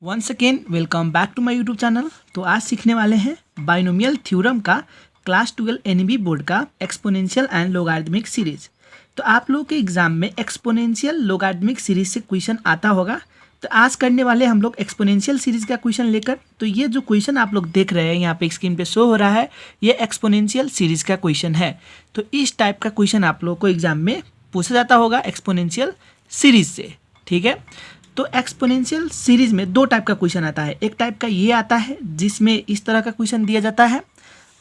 Once again welcome back to my YouTube channel. तो आज सीखने वाले हैं बाइनोमियल थ्योरम का क्लास 12 एनईबी बोर्ड का एक्सपोनेंशियल एंड लोगारिथमिक सीरीज। तो आप लोगों के एग्जाम में एक्सपोनेंशियल लोगारिथमिक सीरीज से क्वेश्चन आता होगा। तो आज करने वाले हम लोग एक्सपोनेंशियल सीरीज का क्वेश्चन लेकर। तो ये जो क्वेश्चन आप लोग देख रहे हैं यहाँ पे स्क्रीन पे शो हो रहा है, ये एक्सपोनेंशियल सीरीज का क्वेश्चन है। तो इस टाइप का क्वेश्चन आप लोग को एग्जाम में पूछा जाता होगा एक्सपोनेंशियल सीरीज से, ठीक है। तो एक्सपोनेंशियल सीरीज में दो टाइप का क्वेश्चन आता है। एक टाइप का ये आता है जिसमें इस तरह का क्वेश्चन दिया जाता है,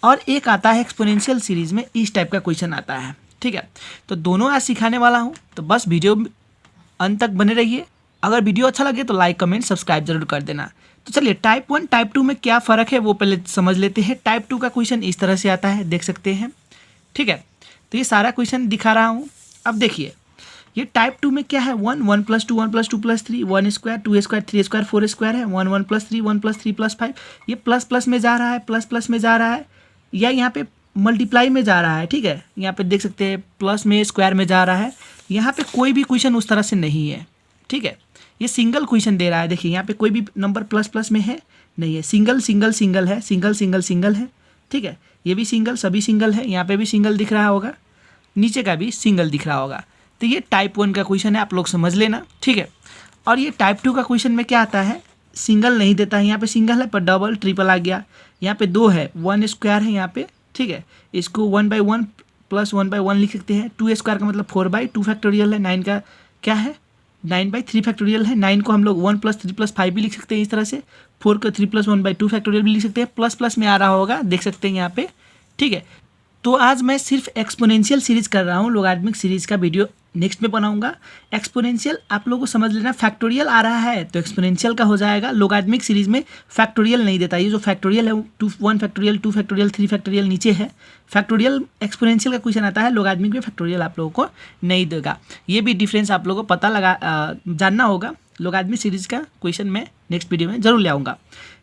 और एक आता है एक्सपोनेंशियल सीरीज में इस टाइप का क्वेश्चन आता है, ठीक है। तो दोनों आज सिखाने वाला हूँ, तो बस वीडियो अंत तक बने रहिए। अगर वीडियो अच्छा लगे तो लाइक कमेंट सब्सक्राइब जरूर कर देना। तो चलिए टाइप 1 टाइप 2 में क्या फ़र्क है वो पहले समझ लेते हैं। टाइप 2 का क्वेश्चन इस तरह से आता है, देख सकते हैं, ठीक है। तो ये सारा क्वेश्चन दिखा रहा हूँ। अब देखिए ये टाइप 2 में क्या है, 1 1 + 2 1 + 2 + 3 1 स्क्वायर 2 स्क्वायर 3 स्क्वायर 4 स्क्वायर है। 1 1 + 3 1 + 3 + 5 ये प्लस प्लस में जा रहा है, प्लस प्लस में जा रहा है, या यहाँ पे मल्टीप्लाई में जा रहा है, ठीक है। यहाँ पे देख सकते हैं प्लस में स्क्वायर में जा रहा है। यहाँ पे कोई भी क्वेश्चन उस तरह से नहीं है, ठीक है। ये सिंगल क्वेश्चन दे रहा है। देखिए यहाँ पे कोई भी नंबर प्लस प्लस में है नहीं है, सिंगल सिंगल सिंगल है, सिंगल सिंगल सिंगल है, ठीक है। ये भी सिंगल, सभी सिंगल है। यहाँ पे भी सिंगल दिख रहा होगा, नीचे का भी सिंगल दिख रहा होगा। तो ये टाइप 1 का क्वेश्चन है, आप लोग समझ लेना, ठीक है। और ये टाइप 2 का क्वेश्चन में क्या आता है, सिंगल नहीं देता है। यहाँ पे सिंगल है पर डबल ट्रिपल आ गया। यहाँ पे 2 है, 1 स्क्वायर है यहाँ पे, ठीक है। इसको 1/1 + 1/1 लिख सकते हैं। 2 स्क्वायर का मतलब 4/2 फैक्टोरियल है। 9 का क्या है, 9/3 फैक्टोरियल है। 9 को हम लोग 1 + 3 + 5 भी लिख सकते हैं इस तरह से। 4 को 3 + 1/2 फैक्टोरियल भी लिख सकते हैं। प्लस प्लस में आ रहा होगा, देख सकते हैं यहाँ पे, ठीक है। तो आज मैं सिर्फ एक्सपोनेंशियल सीरीज कर रहा हूँ, लोगारिथमिक सीरीज का वीडियो नेक्स्ट में बनाऊंगा। एक्सपोनेंशियल आप लोगों को समझ लेना, फैक्टोरियल आ रहा है तो एक्सपोनेंशियल का हो जाएगा। लोगारिथमिक सीरीज में फैक्टोरियल नहीं देता। ये जो फैक्टोरियल है 1 फैक्टोरियल 2 फैक्टोरियल 3 फैक्टोरियल नीचे है। फैक्टोरियल एक्सपोनेंशियल का क्वेश्चन आता है, लोगारिथमिक में फैक्टोरियल आप लोगों को नहीं देगा। ये भी डिफरेंस आप लोगों को पता जानना होगा। लोगारिथमिक सीरीज का क्वेश्चन मैं नेक्स्ट वीडियो में जरूर ले आऊँगा।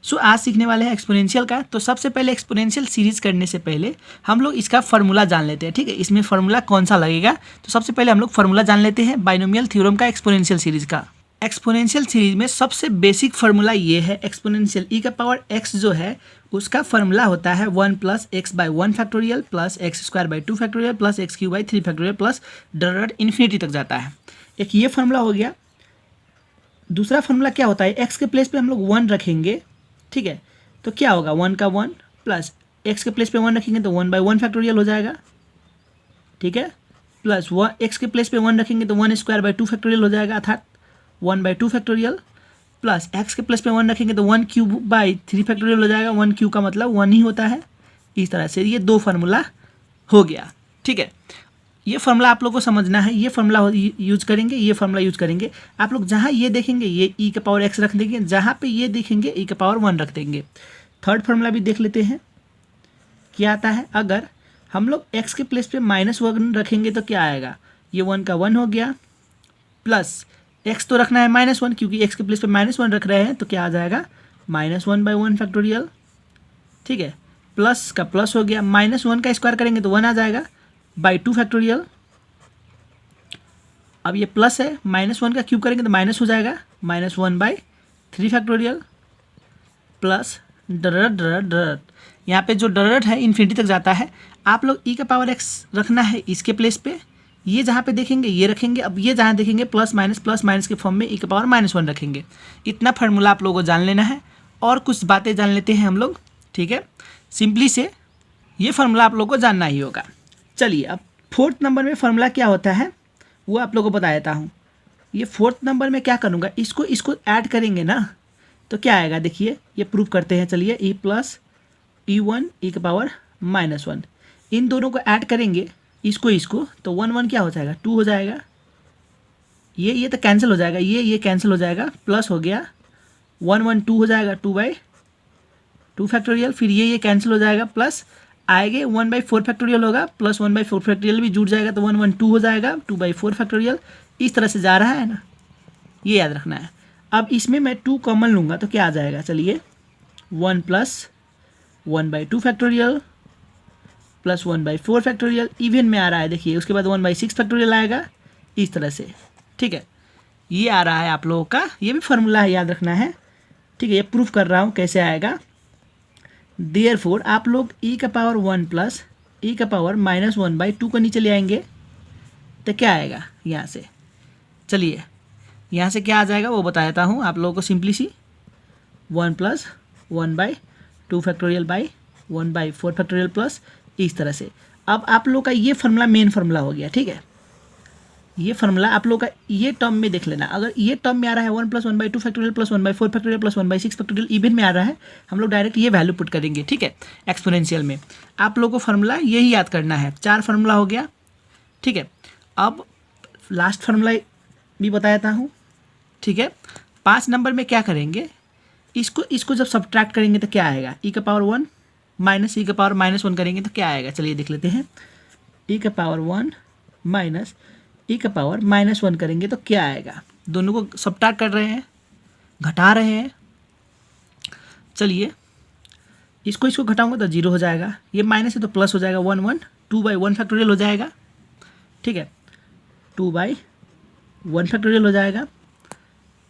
सो आज सीखने वाले हैं एक्सपोनेंशियल का। तो सबसे पहले एक्सपोनेंशियल सीरीज करने से पहले हम लोग इसका फार्मूला जान लेते हैं, ठीक है। इसमें फार्मूला कौन सा लगेगा, तो सबसे पहले हम लोग फार्मूला जान लेते हैं बाइनोमियल थ्योरम का एक्सपोनेंशियल सीरीज का। एक्सपोनेंशियल सीरीज में सबसे बेसिक फार्मूला ये है, एक्सपोनेंशियल e⁻x जो है उसका फार्मूला होता है 1 + x/1 factorial + x² 2 factorial + x³ 3 factorial plus dot infinity तक जाता है। एक ये फार्मूला हो गया। दूसरा फार्मूला क्या होता है, x के प्लेस पे हम लोग 1 रखेंगे, ठीक है। तो क्या होगा, 1 का 1 प्लस x के प्लेस पे 1 रखेंगे तो 1/1 फैक्टोरियल हो जाएगा, ठीक है। प्लस x के प्लेस पे 1 रखेंगे तो 1² 2 फैक्टोरियल हो जाएगा, अर्थात 1/2 फैक्टोरियल। प्लस x के प्लेस पे 1 रखेंगे तो 1³ 3 फैक्टोरियल हो जाएगा। 1³ का मतलब 1 ही होता है। इस तरह से ये दो फार्मूला हो गया, ठीक है। ये फार्मूला आप लोग को समझना है। ये फार्मूला यूज करेंगे, ये फार्मूला यूज करेंगे। आप लोग जहाँ ये देखेंगे ये e⁻x रख देंगे, जहाँ पे ये देखेंगे e⁻1 रख देंगे। थर्ड फार्मूला भी देख लेते हैं क्या आता है। अगर हम लोग x के प्लेस पे -1 रखेंगे तो क्या आएगा, ये 1 का 1 हो गया, प्लस x तो रखना है -1 क्योंकि x के प्लेस पे -1 रख रहे हैं, तो क्या आ जाएगा -1/1 फैक्टोरियल, ठीक है। प्लस का प्लस हो गया, -1 का स्क्वायर करेंगे तो 1 आ जाएगा /2 फैक्टोरियल। अब ये प्लस है, -1 का क्यूब करेंगे तो माइनस हो जाएगा -1/3 फैक्टोरियल प्लस डॉट। यहाँ पे जो डॉट है इन्फिनिटी तक जाता है। आप लोग e⁻x रखना है इसके प्लेस पे, ये जहाँ पे देखेंगे ये रखेंगे। अब ये जहाँ देखेंगे प्लस माइनस के फॉर्म में e⁻−1 रखेंगे। इतना फार्मूला आप लोगों को जान लेना है, और कुछ बातें जान लेते हैं हम लोग, ठीक है। सिंपली से ये फार्मूला आप लोग को जानना ही होगा। चलिए अब 4th नंबर में फार्मूला क्या होता है वो आप लोगों को बता देता हूँ। ये 4th नंबर में क्या करूँगा, इसको ऐड करेंगे ना तो क्या आएगा, देखिए ये प्रूफ करते हैं। चलिए e + e1 e⁻−1 इन दोनों को ऐड करेंगे, इसको तो 1 1 क्या हो जाएगा, 2 हो जाएगा। ये तो कैंसिल हो जाएगा, ये कैंसिल हो जाएगा, प्लस हो गया 1 1 2 हो जाएगा 2/2 फैक्टोरियल। फिर ये कैंसिल हो जाएगा, प्लस आएंगे 1/4 फैक्टोरियल होगा, प्लस 1/4 फैक्टोरियल भी जुड़ जाएगा तो 1 1 2 हो जाएगा 2/4 फैक्टोरियल। इस तरह से जा रहा है ना, ये याद रखना है। अब इसमें मैं 2 कॉमन लूँगा तो क्या आ जाएगा, चलिए 1 + 1/2 फैक्टोरियल प्लस 1/4 फैक्टोरियल, इवन में आ रहा है देखिए। उसके बाद 1/6 फैक्टोरियल आएगा, इस तरह से, ठीक है। ये आ रहा है आप लोगों का, ये भी फार्मूला है, याद रखना है। ठीक है, ये प्रूफ कर रहा हूँ कैसे आएगा। देयरफॉर आप लोग e का पावर 1 प्लस e का पावर -1/2 को नीचे ले आएंगे तो क्या आएगा यहाँ से। चलिए यहाँ से क्या आ जाएगा वो बता देता हूँ आप लोगों को simply see. 1 plus 1/2 factorial by 1/4 factorial plus इस तरह से। अब आप लोग का ये फार्मूला मेन फार्मूला हो गया, ठीक है। ये फार्मूला आप लोग का ये टर्म में देख लेना। अगर ये टर्म में आ रहा है 1 plus 1/2 factorial plus 1/4 factorial plus 1/6 factorial even में आ रहा है, हम लोग डायरेक्ट ये वैल्यू पुट करेंगे, ठीक है। एक्सपोनेंशियल में आप लोग को फार्मूला यही याद करना है। 4 फार्मूला हो गया, ठीक है। अब लास्ट फार्मूला भी बता देता हूँ, ठीक है। 5 नंबर में क्या करेंगे, इसको जब सब्ट्रैक्ट करेंगे तो क्या आएगा, e का पावर 1 माइनस e का पावर -1 करेंगे तो क्या आएगा। चलिए देख लेते हैं। e का पावर 1 माइनस e का पावर -1 करेंगे तो क्या आएगा। दोनों को सब्ट्रैक्ट कर रहे हैं, घटा रहे हैं। चलिए इसको घटाऊंगा तो 0 हो जाएगा, ये माइनस है तो प्लस हो जाएगा। 1 2/1 फैक्टोरियल हो जाएगा, ठीक है। 2/1 फैक्टोरियल हो जाएगा,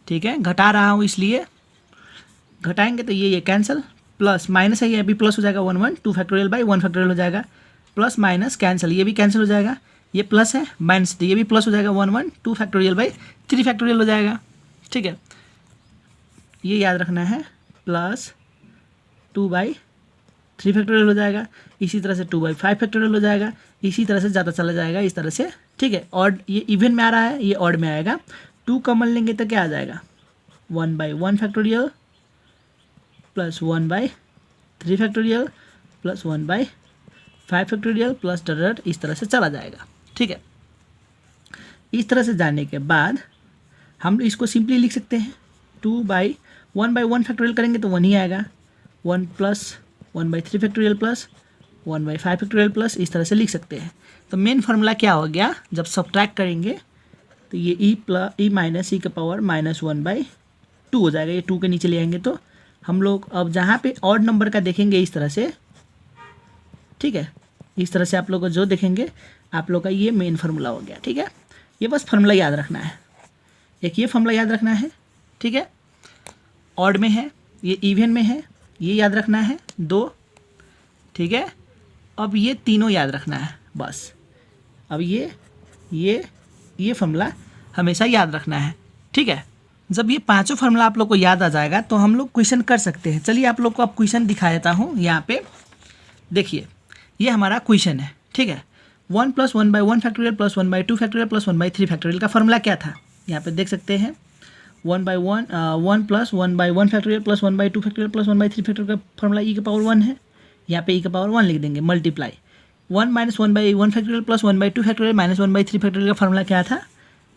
ठीक है। घटा रहा हूँ इसलिए घटाएंगे तो ये कैंसिल, प्लस माइनस है ये अभी प्लस हो जाएगा। 1 2 फैक्टोरियल बाई 1 फैक्टोरियल हो जाएगा, प्लस माइनस कैंसिल, ये भी कैंसिल हो जाएगा। ये प्लस है माइनस तो ये भी प्लस हो जाएगा। 1 2 फैक्टोरियल बाई 3 फैक्टोरियल हो जाएगा, ठीक है। ये याद रखना है, प्लस 2/3 फैक्टोरियल हो जाएगा। इसी तरह से 2/5 फैक्टोरियल हो जाएगा। इसी तरह से ज़्यादा चला जाएगा इस तरह से, ठीक है। ऑड ये इवन में आ रहा है, ये ऑड में आएगा। 2 कॉमन लेंगे तो क्या आ जाएगा, 1/1 factorial plus 1/3 factorial plus 1/5 factorial plus dot इस तरह से चला जाएगा, ठीक है। इस तरह से जाने के बाद हम इसको सिंपली लिख सकते हैं। 1/1 फैक्टोरियल करेंगे तो 1 ही आएगा। 1 plus 1/3 factorial plus 1/5 factorial plus इस तरह से लिख सकते हैं। तो मेन फार्मूला क्या हो गया, जब सब्ट्रैक्ट करेंगे तो ये e माइनस e का पावर -1/2 हो जाएगा। ये 2 के नीचे ले आएंगे तो हम लोग अब जहाँ पे ऑड नंबर का देखेंगे इस तरह से, ठीक है। इस तरह से आप लोग को जो देखेंगे आप लोग का ये मेन फार्मूला हो गया, ठीक है। ये बस फार्मूला याद रखना है। एक ये फार्मूला याद रखना है, ठीक है। ऑड में है, ये इवन में है, ये याद रखना है 2, ठीक है। अब ये तीनों याद रखना है बस। अब ये फार्मूला हमेशा याद रखना है, ठीक है। जब ये पांचों फार्मूला आप लोग को याद आ जाएगा तो हम लोग क्वेश्चन कर सकते हैं। चलिए आप लोग को अब क्वेश्चन दिखा देता हूँ। यहाँ पे देखिए ये हमारा क्वेश्चन है, ठीक है। 1 plus 1/1 factorial plus 1/2 factorial plus 1/3 factorial का फार्मूला क्या था, यहाँ पे देख सकते हैं। 1 plus 1/1 factorial plus 1/2 factorial plus 1/3 factorial का फार्मूला e का पावर 1 है। यहाँ पे e का पावर 1 लिख देंगे, multiply 1 minus 1/1 factorial plus 1/2 factorial minus 1/3 factorial का फार्मूला क्या था,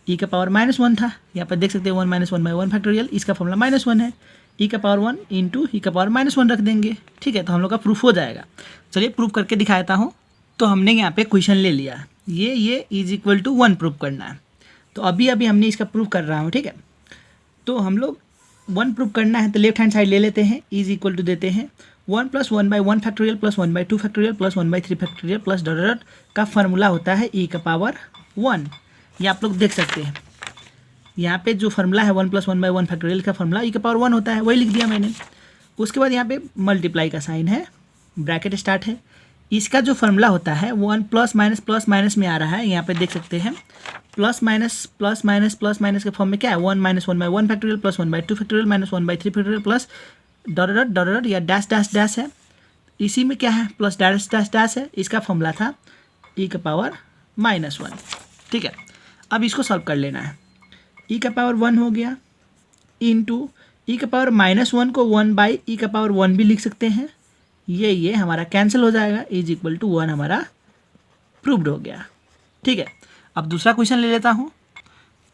e का पावर -1 था। यहाँ पर देख सकते हैं 1 माइनस 1/1 फैक्टोरियल, इसका फार्मूला -1 है। e का पावर 1 इंटू e का पावर -1 रख देंगे, ठीक है। तो हम लोग का प्रूफ हो जाएगा। चलिए प्रूफ करके दिखा देता हूँ। तो हमने यहाँ पे क्वेश्चन ले लिया, ये इज इक्वल टू 1 प्रूफ करना है। तो अभी हमने इसका प्रूफ कर रहा हूँ, ठीक है। तो हम लोग 1 प्रूफ करना है तो लेफ्ट हैंड साइड ले लेते हैं, इज इक्वल टू देते हैं 1 plus 1/1 factorial plus 1/2 factorial plus 1/3 factorial plus dot का फार्मूला होता है e का पावर 1। ये आप लोग देख सकते हैं। यहाँ पे जो फार्मूला है 1 प्लस 1/1 फैक्टोरियल का फार्मूला e का पावर 1 होता है, वही लिख दिया मैंने। उसके बाद यहाँ पे मल्टीप्लाई का साइन है, ब्रैकेट स्टार्ट है। इसका जो फार्मूला होता है 1 प्लस माइनस में आ रहा है। यहाँ पे देख सकते हैं प्लस माइनस के फॉर्म में क्या है, 1 minus 1/1 factorial plus 1/2 factorial minus 1/3 factorial plus dot या डैश डैश डैश है। इसी में क्या है, प्लस डैश डैश डैश है। इसका फॉर्मूला था e का पावर -1, ठीक है। अब इसको सॉल्व कर लेना है। e का पावर 1 हो गया इंटू e का पावर -1 को 1/e का पावर 1 भी लिख सकते हैं। ये हमारा कैंसिल हो जाएगा, इज इक्वल टू 1 हमारा प्रूव्ड हो गया, ठीक है। अब दूसरा क्वेश्चन ले लेता हूँ।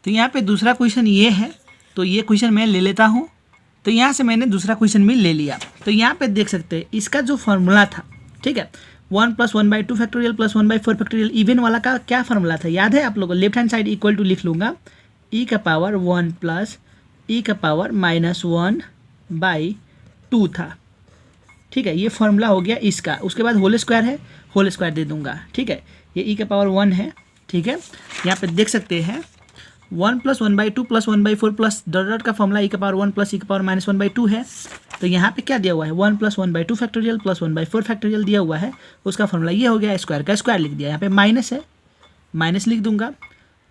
तो यहाँ पे दूसरा क्वेश्चन ये है, तो ये क्वेश्चन मैं ले लेता हूँ। तो यहाँ से मैंने दूसरा क्वेश्चन भी ले लिया। तो यहाँ पे देख सकते हैं इसका जो फार्मूला था, ठीक है। 1 plus 1/2 factorial plus 1/4 factorial even वाला का क्या फार्मूला था, याद है आप लोगों को। Left hand side equal to लिख लूँगा, e का पावर 1 प्लस e का पावर -1/2 था, ठीक है। ये फार्मूला हो गया इसका। उसके बाद होल स्क्वायर है, होल स्क्वायर दे दूंगा, ठीक है। ये e का पावर 1 है, ठीक है। यहाँ पे देख सकते हैं 1 plus 1/2 plus 1/4 plus dot dot का फॉर्मूला e का पावर 1 प्लस e का पावर माइनस 1/2 है। तो यहाँ पे क्या दिया हुआ है 1 प्लस 1/2 फैक्टोरियल प्लस 1/4 फैक्टोरियल दिया हुआ है, उसका फॉर्मूला ये हो गया, स्क्वायर का स्क्वायर लिख दिया, यहाँ पे माइनस है माइनस लिख दूंगा।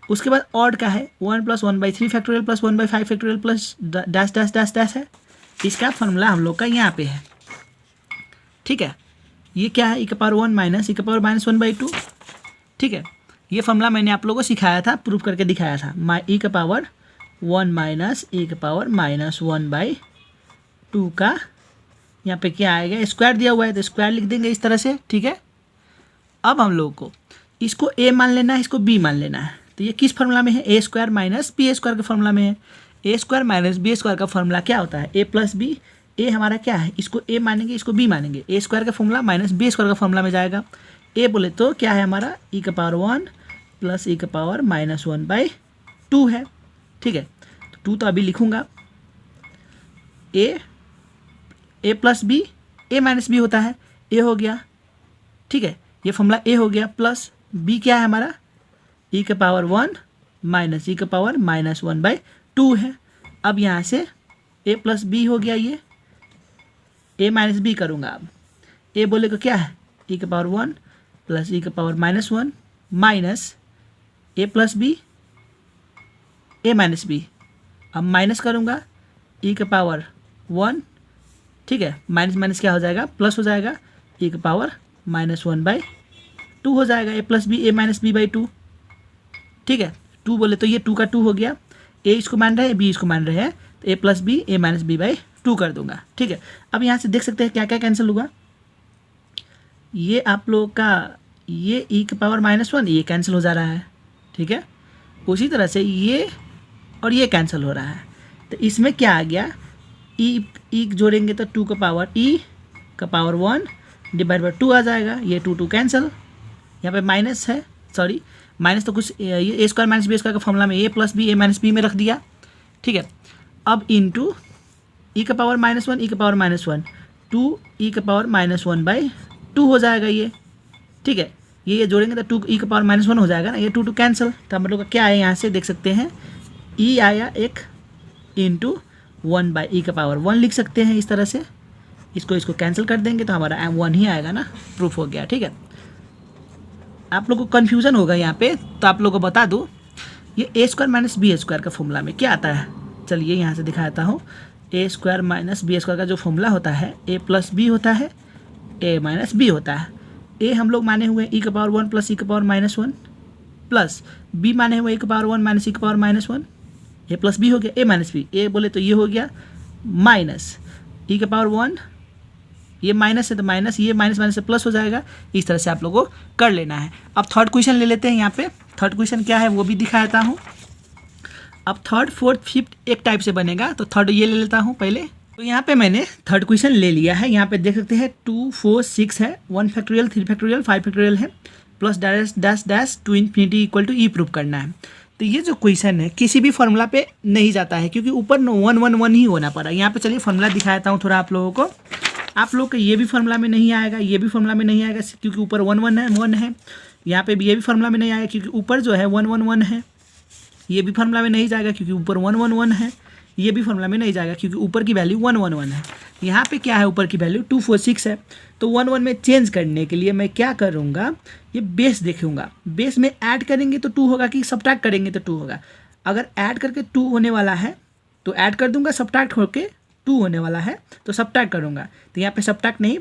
उसके बाद ऑड का है 1 plus 1/3 factorial plus 1/5 factorial plus dash dash dash dash है, इसका फॉर्मूला हम लोग का यहाँ पे है। ठीक है, ये क्या है e का पावर 1 माइनस e का पावर माइनस 1/2। ठीक है, ये फॉर्मूला मैंने आप लोगों को सिखाया था, प्रूफ करके दिखाया था। e का पावर 1 माइनस e का पावर माइनस 1/2 का यहाँ पे क्या आएगा, स्क्वायर दिया हुआ है तो स्क्वायर लिख देंगे इस तरह से। ठीक है, अब हम लोग को इसको a मान लेना है, इसको b मान लेना है। तो ये किस फार्मूला में है, ए स्क्वायर माइनस बी स्क्वायर के फार्मूला में है। ए स्क्वायर माइनस बी स्क्वायर का फार्मूला क्या होता है, ए प्लस बी। ए हमारा क्या है, इसको ए मानेंगे इसको बी मानेंगे, ए स्क्वायर का फॉर्मूला माइनस बी स्क्वायर का फॉर्मूला में जाएगा। ए बोले तो क्या है हमारा e का पावर 1 प्लस e का पावर माइनस 1/2 है। ठीक है, तो 2 तो अभी लिखूंगा, ए प्लस बी, ए माइनस बी होता है, ए हो गया। ठीक है, ये फॉर्मूला ए हो गया, प्लस बी क्या है हमारा e का पावर 1 माइनस e का पावर माइनस 1/2 है। अब यहाँ से a प्लस बी हो गया, ये a माइनस बी करूँगा। अब a बोले को क्या है e का पावर 1 प्लस e का power minus 1 minus a plus B a minus B. अब माइनस करूँगा e का पावर 1। ठीक है, माइनस माइनस क्या हो जाएगा, प्लस हो जाएगा, e का पावर माइनस 1/2 हो जाएगा, a plus B a minus b/2। ठीक है, 2 बोले तो ये 2 का 2 हो गया, a इसको मान रहे हैं b इसको मान रहे हैं, तो a plus B a minus b/2 कर दूंगा। ठीक है, अब यहाँ से देख सकते हैं क्या क्या कैंसिल हुआ। ये आप लोगों का ये e का पावर माइनस 1 ये कैंसिल हो जा रहा है। ठीक है, उसी तरह से ये और ये कैंसिल हो रहा है। तो इसमें क्या आ गया, e जोड़ेंगे तो 2 का पावर e का पावर 1 डिवाइड बाई 2 आ जाएगा, ये 2 कैंसिल। यहाँ पे माइनस है, सॉरी माइनस तो कुछ ये ए स्क्वायर माइनस बी स्क्वायर का फॉर्मूला में ए प्लस बी ए माइनस बी में रख दिया। ठीक है, अब इंटू ई का पावर माइनस 1 ई का पावर माइनस 1 2 ई का पावर माइनस 1/2 हो जाएगा ये। ठीक है, ये जोड़ेंगे तो 2 ई का पावर माइनस 1 हो जाएगा ना, ये 2 कैंसिल। तो हम लोग का क्या है, यहाँ से देख सकते हैं ई आया एक इंटू 1/e का पावर 1 लिख सकते हैं इस तरह से। इसको कैंसिल कर देंगे तो हमारा 1 ही आएगा ना, प्रूफ हो गया। ठीक है, आप लोग को कन्फ्यूज़न होगा यहाँ पे, तो आप लोगों को बता दूँ, ये ए स्क्वायर माइनस बी स्क्वायर का फॉर्मूला में क्या आता है। चलिए यहाँ से दिखाता हूँ, ए स्क्वायर माइनस बी स्क्वायर का जो फॉर्मूला होता है, ए प्लस बी होता है, ए माइनस बी होता है। ए हम लोग माने हुए ई का पावर 1 प्लस ई का पावर माइनस 1 प्लस बी माने हुए ई का पावर 1 माइनस ई का पावर माइनस 1, ए प्लस बी हो गया, ए माइनस बी, ए बोले तो ये हो गया माइनस ई का पावर 1, ये माइनस है तो माइनस, ये माइनस माइनस से प्लस हो जाएगा। इस तरह से आप लोगों को कर लेना है। अब थर्ड क्वेश्चन ले लेते हैं। यहाँ पे थर्ड क्वेश्चन क्या है वो भी दिखाता हूँ। अब थर्ड फोर्थ फिफ्थ एक टाइप से बनेगा, तो थर्ड ये ले लेता हूँ पहले। तो यहाँ पे मैंने थर्ड क्वेश्चन ले लिया है। यहाँ पे देख सकते हैं 2 4 6 है, 1 फैक्टोरियल 3 फैक्टोरियल 5 फैक्टोरियल है, plus dash dash dash to infinity equal to e prove करना है। तो ये जो क्वेश्चन है किसी भी फॉर्मूला पे नहीं जाता है, क्योंकि ऊपर 1 1 1 ही होना पड़ा। यहाँ पे चलिए फॉर्मूला दिखाता हूँ थोड़ा आप लोगों को। आप लोग का ये भी फॉर्मूला में नहीं आएगा, ये भी फॉर्मूला में नहीं आएगा क्योंकि ऊपर 1 1 है। यहाँ पे भी ये भी फॉर्मूला में नहीं आएगा क्योंकि ऊपर जो है 1 1 1 है। ये भी फॉर्मूला में नहीं जाएगा क्योंकि ऊपर 1 1 1 है। ये भी फॉर्मूला में नहीं जाएगा क्योंकि ऊपर की वैल्यू 1 1 1 है। यहाँ पे क्या है, ऊपर की वैल्यू 2 4 6 है। तो 1 1 में चेंज करने के लिए मैं क्या करूँगा, ये बेस देखूँगा। बेस में ऐड करेंगे तो 2 होगा कि सब्ट्रैक्ट करेंगे तो 2 होगा। अगर ऐड करके 2 होने वाला है तो ऐड कर दूंगा, सब्ट्रैक्ट होके 2 होने वाला है तो सब्ट्रैक्ट करूँगा। तो यहाँ पे सब्ट्रैक्ट नहीं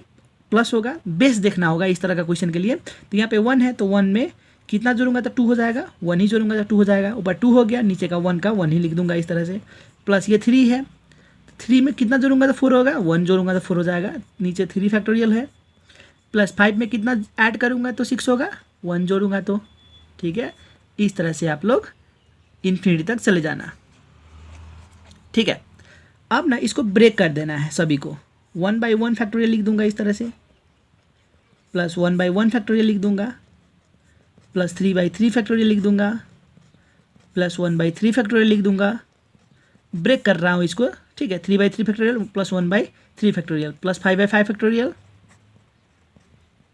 प्लस होगा, बेस देखना होगा इस तरह का क्वेश्चन के लिए। तो यहाँ पे 1 है तो 1 में कितना जोड़ूंगा तो 2 हो जाएगा, 1 ही जोड़ूंगा तो 2 हो जाएगा। ऊपर 2 हो गया, नीचे का 1 का 1 ही लिख दूंगा इस तरह से। प्लस ये 3 है, 3 में कितना जोड़ूंगा तो 4 होगा, 1 जोड़ूंगा तो 4 हो जाएगा। नीचे 3 फैक्टोरियल है। प्लस 5 में कितना ऐड करूँगा तो 6 होगा, 1 जोड़ूंगा तो। ठीक है, इस तरह से आप लोग इन्फिनिटी तक चले जाना। ठीक है, अब ना इसको ब्रेक कर देना है सभी को। 1/1 फैक्टोरियल लिख दूंगा इस तरह से, प्लस 1/1 फैक्टोरियल लिख दूंगा, प्लस 3/3 फैक्टोरियल लिख दूंगा, प्लस 1/3 फैक्टोरियल लिख दूंगा। ब्रेक कर रहा हूँ इसको। ठीक है, 3/3 factorial plus 1/3 factorial plus 5/5 factorial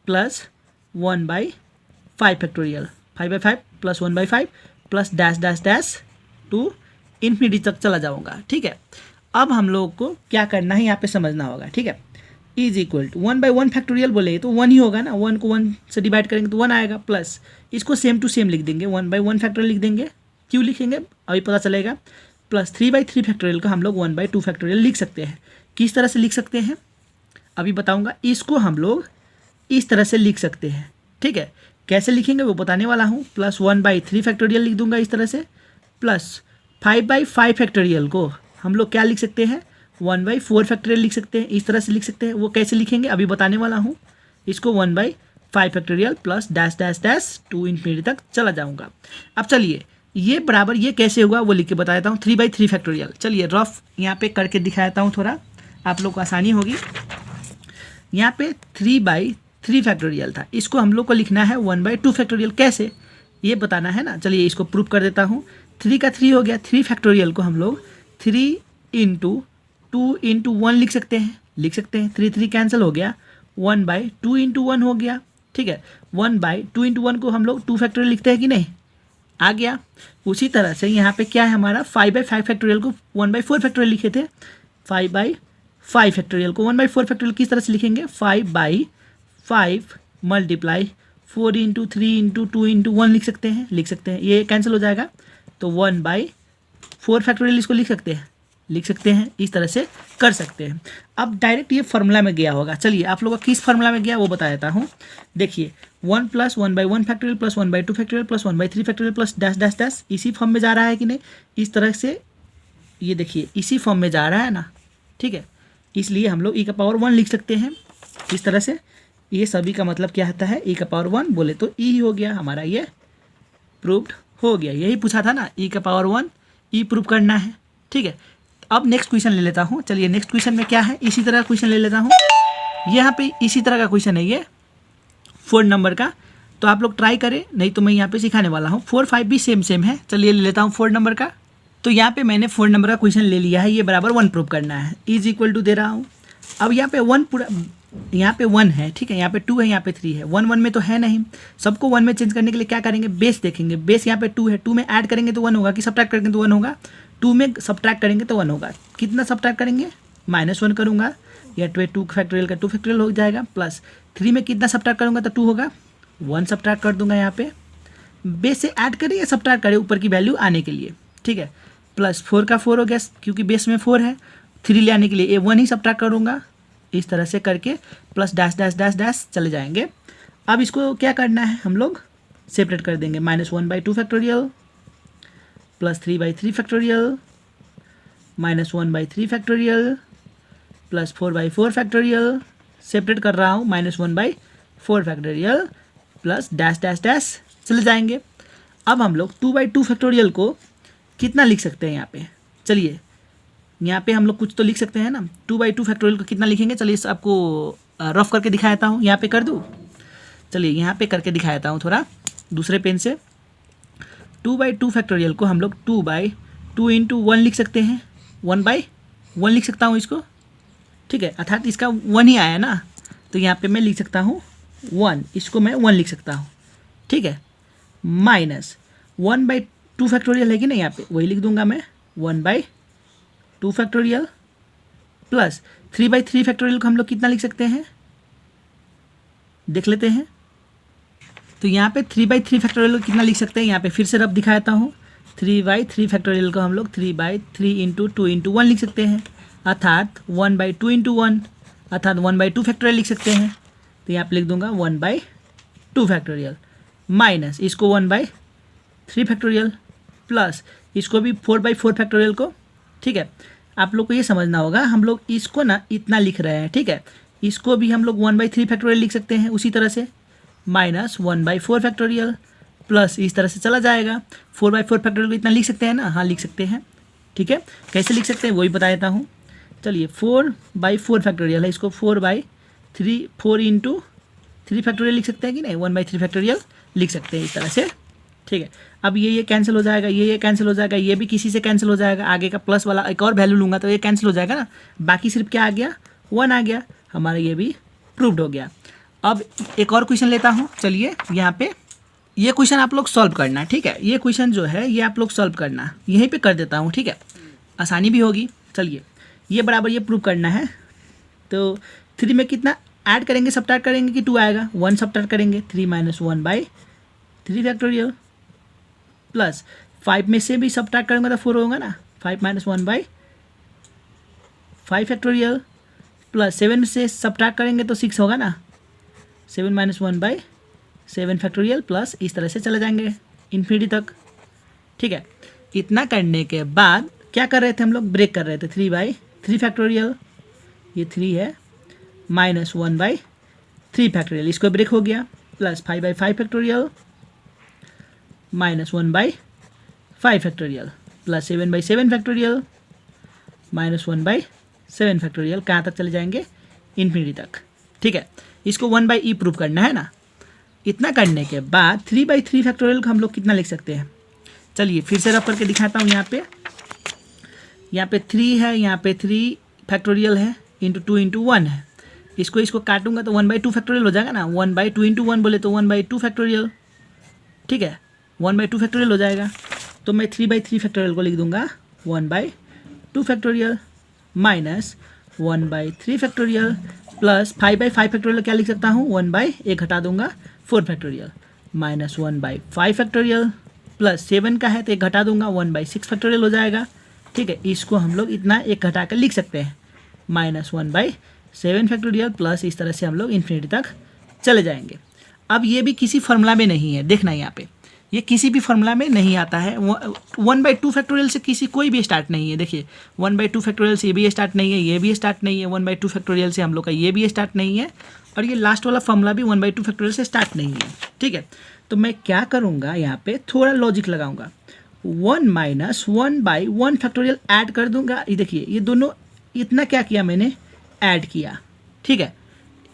plus 1/5 factorial, 5/5 plus 1/5 plus dash dash dash to infinity तक चला जाऊँगा। ठीक है, अब हम लोग को क्या करना है यहाँ पे समझना होगा। ठीक है, इज इक्वल टू 1/1 फैक्टोरियल बोले तो 1 ही होगा ना, 1 को 1 से डिवाइड करेंगे तो 1 आएगा, प्लस इसको सेम टू सेम लिख देंगे, 1/1 फैक्टोरियल लिख देंगे। क्यों लिखेंगे अभी पता चलेगा। प्लस 3/3 फैक्टोरियल को हम लोग 1/2 फैक्टोरियल लिख सकते हैं। किस तरह से लिख सकते हैं अभी बताऊंगा। इसको हम लोग इस तरह से लिख सकते हैं। ठीक है, कैसे लिखेंगे वो बताने वाला हूँ। प्लस 1/3 फैक्टोरियल लिख दूंगा इस तरह से, प्लस 5/5 फैक्टोरियल को हम लोग क्या लिख सकते हैं, 1/4 फैक्टोरियल लिख सकते हैं। इस तरह से लिख सकते हैं। वो कैसे लिखेंगे अभी बताने वाला हूँ। इसको 1/5 factorial plus dash dash dash to infinity तक चला जाऊँगा। अब चलिए ये बराबर ये कैसे हुआ वो लिख के बता देता हूँ। 3/3 फैक्टोरियल, चलिए रफ यहाँ पे करके दिखाता हूँ, थोड़ा आप लोग को आसानी होगी। यहाँ पे 3/3 फैक्टोरियल था, इसको हम लोग को लिखना है 1/2 फैक्टोरियल। कैसे ये बताना है ना, चलिए इसको प्रूफ कर देता हूँ। 3 का 3 हो गया, 3 फैक्टोरियल को हम लोग 3 × 2 × 1 लिख सकते हैं, 3 कैंसिल हो गया, 1/2 × 1 हो गया। ठीक है, 1/2 × 1 को हम लोग 2 फैक्टोरियल लिखते हैं कि नहीं, आ गया। उसी तरह से यहाँ पे क्या है हमारा 5/5 फैक्टोरियल को 1/4 फैक्टोरियल लिखे थे, 5/5 फैक्टोरियल को 1/4 फैक्टोरियल किस तरह से लिखेंगे, 5/5 मल्टीप्लाई 4 × 3 × 2 × 1 लिख सकते हैं, ये कैंसिल हो जाएगा तो 1/4 फैक्टोरियल इसको लिख सकते हैं, इस तरह से कर सकते हैं। अब डायरेक्ट ये फार्मूला में गया होगा, चलिए आप लोगों का किस फार्मूला में गया वो बता देता हूँ। देखिए 1 + 1/1 factorial plus 1/2 factorial plus 1/3 factorial plus dash dash dash, इसी फॉर्म में जा रहा है कि नहीं, इस तरह से ये देखिए इसी फॉर्म में जा रहा है ना। ठीक है, इसलिए हम लोग e⁻1 लिख सकते हैं इस तरह से। ये सभी का मतलब क्या होता है, e⁻1 बोले तो ई हो गया हमारा, ये प्रूव्ड हो गया। यही पूछा था ना, e⁻1 ई प्रूव करना है। ठीक है, अब नेक्स्ट क्वेश्चन ले लेता हूँ। चलिए नेक्स्ट क्वेश्चन में क्या है, इसी तरह क्वेश्चन ले लेता हूँ। यहाँ पे इसी तरह का क्वेश्चन है ये 4 नंबर का, तो आप लोग ट्राई करें, नहीं तो मैं यहाँ पे सिखाने वाला हूँ। 4, 5 भी सेम है। चलिए ले लेता हूँ 4 नंबर का। तो यहाँ पे मैंने 4 नंबर का क्वेश्चन ले लिया है, ये बराबर 1 प्रूव करना है, इज इक्वल टू दे रहा हूँ। अब यहाँ पे 1 पूरा, यहाँ पे 1 है, ठीक है, यहाँ पे 2 है, यहाँ पे 3 है। 1 में तो है नहीं, सबको 1 में चेंज करने के लिए क्या करेंगे, बेस देखेंगे। बेस यहाँ पे 2 है, 2 में ऐड करेंगे तो 1 होगा, कि सब्ट्रैक्ट करेंगे तो 1 होगा। 2 में सब्ट्रैक्ट करेंगे तो 1 होगा। कितना सब्ट्रैक्ट करेंगे, -1 करूँगा, या 2 फैक्टोरियल का 2 फैक्टोरियल हो जाएगा। प्लस 3 में कितना सब्ट्रैक्ट करूँगा तो 2 होगा, 1 सब्ट्रैक्ट कर दूंगा। यहाँ पे बेस से ऐड करें या सब्ट्रैक्ट करें ऊपर की वैल्यू आने के लिए। ठीक है, प्लस 4 का 4 हो गया, क्योंकि बेस में 4 है। 3 ले आने के लिए 1 ही सब्ट्रैक्ट करूँगा, इस तरह से करके plus dash dash dash dash चले जाएंगे। अब इसको क्या करना है, हम लोग सेपरेट कर देंगे। -1/2 factorial plus 3/3 factorial -1/3 factorial plus 4/4 factorial, separate कर रहा हूँ, -1/4 factorial plus dash dash dash चले जाएंगे। अब हम लोग 2/2 फैक्टोरियल को कितना लिख सकते हैं यहाँ पे, चलिए यहाँ पे हम लोग कुछ तो लिख सकते हैं ना। 2/2 फैक्टोरियल को कितना लिखेंगे, चलिए इस आपको रफ करके दिखा देता हूँ। यहाँ पे कर दूँ, चलिए यहाँ पे करके दिखा देता हूँ थोड़ा दूसरे पेन से। 2/2 फैक्टोरियल को हम लोग 2/2 × 1 लिख सकते हैं, 1/1 लिख सकता हूँ इसको। ठीक है, अर्थात इसका 1 ही आया ना, तो यहाँ पे मैं लिख सकता हूँ 1, इसको मैं 1 लिख सकता हूँ। ठीक है, -1/2 फैक्टोरियल है कि नहीं, यहाँ पे वही लिख दूंगा मैं, 1/2 फैक्टोरियल प्लस 3/3 फैक्टोरियल को हम लोग कितना लिख सकते हैं, देख लेते हैं। तो यहाँ पे 3/3 फैक्टोरियल को कितना लिख सकते हैं, यहाँ पे फिर से रफ दिखाता हूँ। 3/3 फैक्टोरियल को हम लोग 3/3 × 2 × 1 लिख सकते हैं, अर्थात 1/2 × 1, अर्थात 1/2 फैक्टोरियल लिख सकते हैं। तो यहाँ पे लिख दूंगा 1/2 फैक्टोरियल माइनस इसको 1/3 फैक्टोरियल प्लस इसको भी 4/4 फैक्टोरियल को। ठीक है, आप लोग को ये समझना होगा, हम लोग इसको ना इतना लिख रहे हैं। ठीक है, इसको भी हम लोग 1/3 फैक्टोरियल लिख सकते हैं उसी तरह से, -1/4 फैक्टोरियल प्लस इस तरह से चला जाएगा। 4/4 फैक्टोरियल को इतना लिख सकते हैं ना, हाँ लिख सकते हैं। ठीक है, कैसे लिख सकते हैं वही बता देता हूँ। चलिए 4/4 फैक्टोरियल है, इसको 4/3 4 × 3 फैक्टोरियल लिख सकते हैं कि नहीं, 1/3 फैक्टोरियल लिख सकते हैं इस तरह से। ठीक है, अब ये कैंसिल हो जाएगा, ये कैंसिल हो जाएगा, ये भी किसी से कैंसिल हो जाएगा। आगे का प्लस वाला एक और वैल्यू लूँगा तो ये कैंसिल हो जाएगा ना, बाकी सिर्फ क्या आ गया, 1 आ गया। हमारा ये भी प्रूव्ड हो गया। अब एक और क्वेश्चन लेता हूँ, चलिए यहाँ पे ये क्वेश्चन आप लोग सॉल्व करना, ठीक है। ये क्वेश्चन जो है ये आप लोग सॉल्व करना, यहीं पे कर देता हूँ, ठीक है, आसानी भी होगी। चलिए ये बराबर ये प्रूव करना है। तो 3 में कितना ऐड करेंगे, सब्ट्रैक्ट करेंगे कि 2 आएगा, 1 सब्ट्रैक्ट करेंगे, 3 - 1/3 फैक्टोरियल प्लस 5 में से भी सब्ट्रैक्ट करेंगे तो 4 होगा ना, 5 - 1/5 फैक्टोरियल प्लस 7 में से सब्ट्रैक्ट करेंगे तो 6 होगा ना, 7 - 1/7 फैक्टोरियल प्लस इस तरह से चले जाएंगे इन्फिनिटी तक, ठीक है। इतना करने के बाद क्या कर रहे थे हम लोग, ब्रेक कर रहे थे, 3/3 फैक्टोरियल, ये 3 है, -1/3 फैक्टोरियल, इसको ब्रेक हो गया, plus 5/5 factorial -1/5 factorial plus 7/7 factorial -1/7 factorial, कहाँ तक चले जाएंगे, इन्फिनिटी तक, ठीक है। इसको 1/e प्रूव करना है ना। इतना करने के बाद 3/3 फैक्टोरियल को हम लोग कितना लिख सकते हैं, चलिए फिर से रफ करके दिखाता हूँ। यहाँ पे 3 है, यहाँ पे 3 फैक्टोरियल है, इंटू 2 × 1 है, इसको काटूंगा तो 1/2 फैक्टोरियल हो जाएगा ना, 1/2 × 1 बोले तो 1/2 फैक्टोरियल, ठीक है, 1/2 फैक्टोरियल हो जाएगा। तो मैं 3/3 फैक्टोरियल को लिख दूंगा 1/2 factorial minus 1/3 factorial plus 5/5 factorial क्या लिख सकता हूँ, 1/1 घटा दूंगा 4 फैक्टोरियल माइनस 1/5 फैक्टोरियल प्लस 7 का है तो 1 घटा दूंगा 1/6 फैक्टोरियल हो जाएगा, ठीक है। इसको हम लोग इतना 1 घटा कर लिख सकते हैं, -1/7 फैक्टोरियल प्लस इस तरह से हम लोग इन्फिनिटी तक चले जाएंगे। अब ये भी किसी फॉर्मूला में नहीं है, देखना यहाँ पे ये किसी भी फॉर्मूला में नहीं आता है। 1/2 फैक्टोरियल से किसी कोई भी स्टार्ट नहीं है, देखिए 1/2 फैक्टोरियल से ये भी स्टार्ट नहीं है, ये भी स्टार्ट नहीं है, 1/2 फैक्टोरियल से हम लोग का ये भी स्टार्ट नहीं है, और ये लास्ट वाला फॉर्मूला भी 1/2 फैक्टोरियल से स्टार्ट नहीं है, ठीक है। तो मैं क्या करूँगा, यहाँ पे थोड़ा लॉजिक लगाऊंगा, 1 - 1/1 फैक्टोरियल ऐड कर दूंगा। ये देखिए ये दोनों इतना क्या किया मैंने, ऐड किया, ठीक है।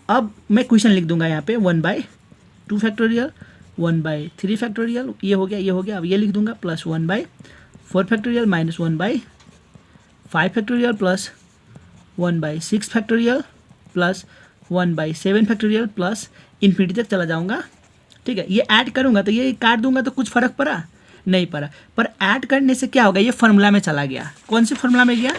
अब मैं क्वेश्चन लिख दूंगा यहाँ पे 1/2 फैक्टोरियल 1/3 फैक्टोरियल, ये हो गया, ये हो गया। अब ये लिख दूंगा plus 1/4 factorial minus 1/5 factorial plus 1/6 factorial plus 1/7 factorial plus infinity तक चला जाऊंगा, ठीक है। ये ऐड करूंगा तो ये काट दूंगा तो कुछ फर्क पड़ा नहीं पड़ा, पर ऐड करने से क्या होगा, ये फार्मूला में चला गया। कौन से फार्मूला में गया,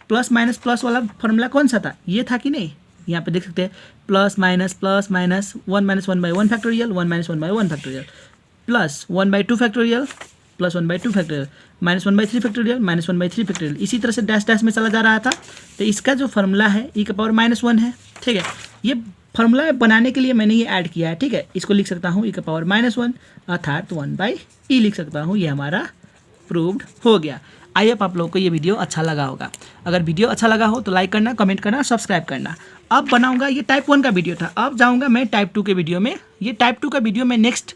प्लस माइनस प्लस वाला फार्मूला कौन सा था, ये था कि नहीं, यहाँ पे देख सकते हैं plus minus 1 - 1/1 factorial 1 - 1/1 factorial plus 1/2 factorial plus 1/2 factorial minus 1/3 factorial minus 1/3 factorial, इसी तरह से डैश डैश में चला जा रहा था। तो इसका जो फार्मूला है e⁻−1 है, ठीक है। ये फार्मूला बनाने के लिए मैंने ये ऐड किया है, ठीक है। इसको लिख सकता हूँ e⁻−1 अर्थात 1/e लिख सकता हूँ, ये हमारा प्रूव्ड हो गया। आई होप आप लोगों को ये वीडियो अच्छा लगा होगा। अगर वीडियो अच्छा लगा हो तो लाइक करना, कमेंट करना, सब्सक्राइब करना। अब बनाऊंगा, ये टाइप 1 का वीडियो था, अब जाऊंगा मैं टाइप 2 के वीडियो में। ये टाइप 2 का वीडियो मैं नेक्स्ट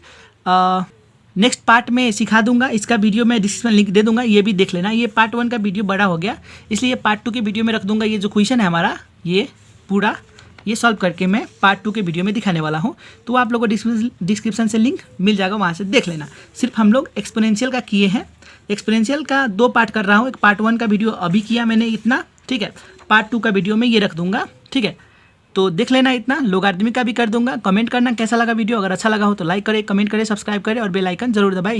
पार्ट में सिखा दूंगा। इसका वीडियो मैं डिस्क्रिप्शन लिंक दे दूंगा, ये भी देख लेना। ये पार्ट 1 का वीडियो बड़ा हो गया, इसलिए पार्ट 2 के वीडियो में रख दूंगा। ये जो क्वेश्चन है हमारा, ये पूरा ये सॉल्व करके मैं पार्ट 2 के वीडियो में दिखाने वाला हूँ। तो आप लोगों को डिस्क्रिप्शन से लिंक मिल जाएगा, वहाँ से देख लेना। सिर्फ हम लोग एक्सपोनेंशियल का किए हैं, एक्सपोनेंशियल का 2 पार्ट कर रहा हूँ। एक पार्ट 1 का वीडियो अभी किया मैंने इतना, ठीक है। पार्ट 2 का वीडियो में ये रख दूंगा, ठीक है। तो देख लेना इतना। लोगारिथमिक का भी कर दूंगा। कमेंट करना कैसा लगा वीडियो, अगर अच्छा लगा हो तो लाइक करें, कमेंट करें, सब्सक्राइब करें और बेल आइकन जरूर दबाएं।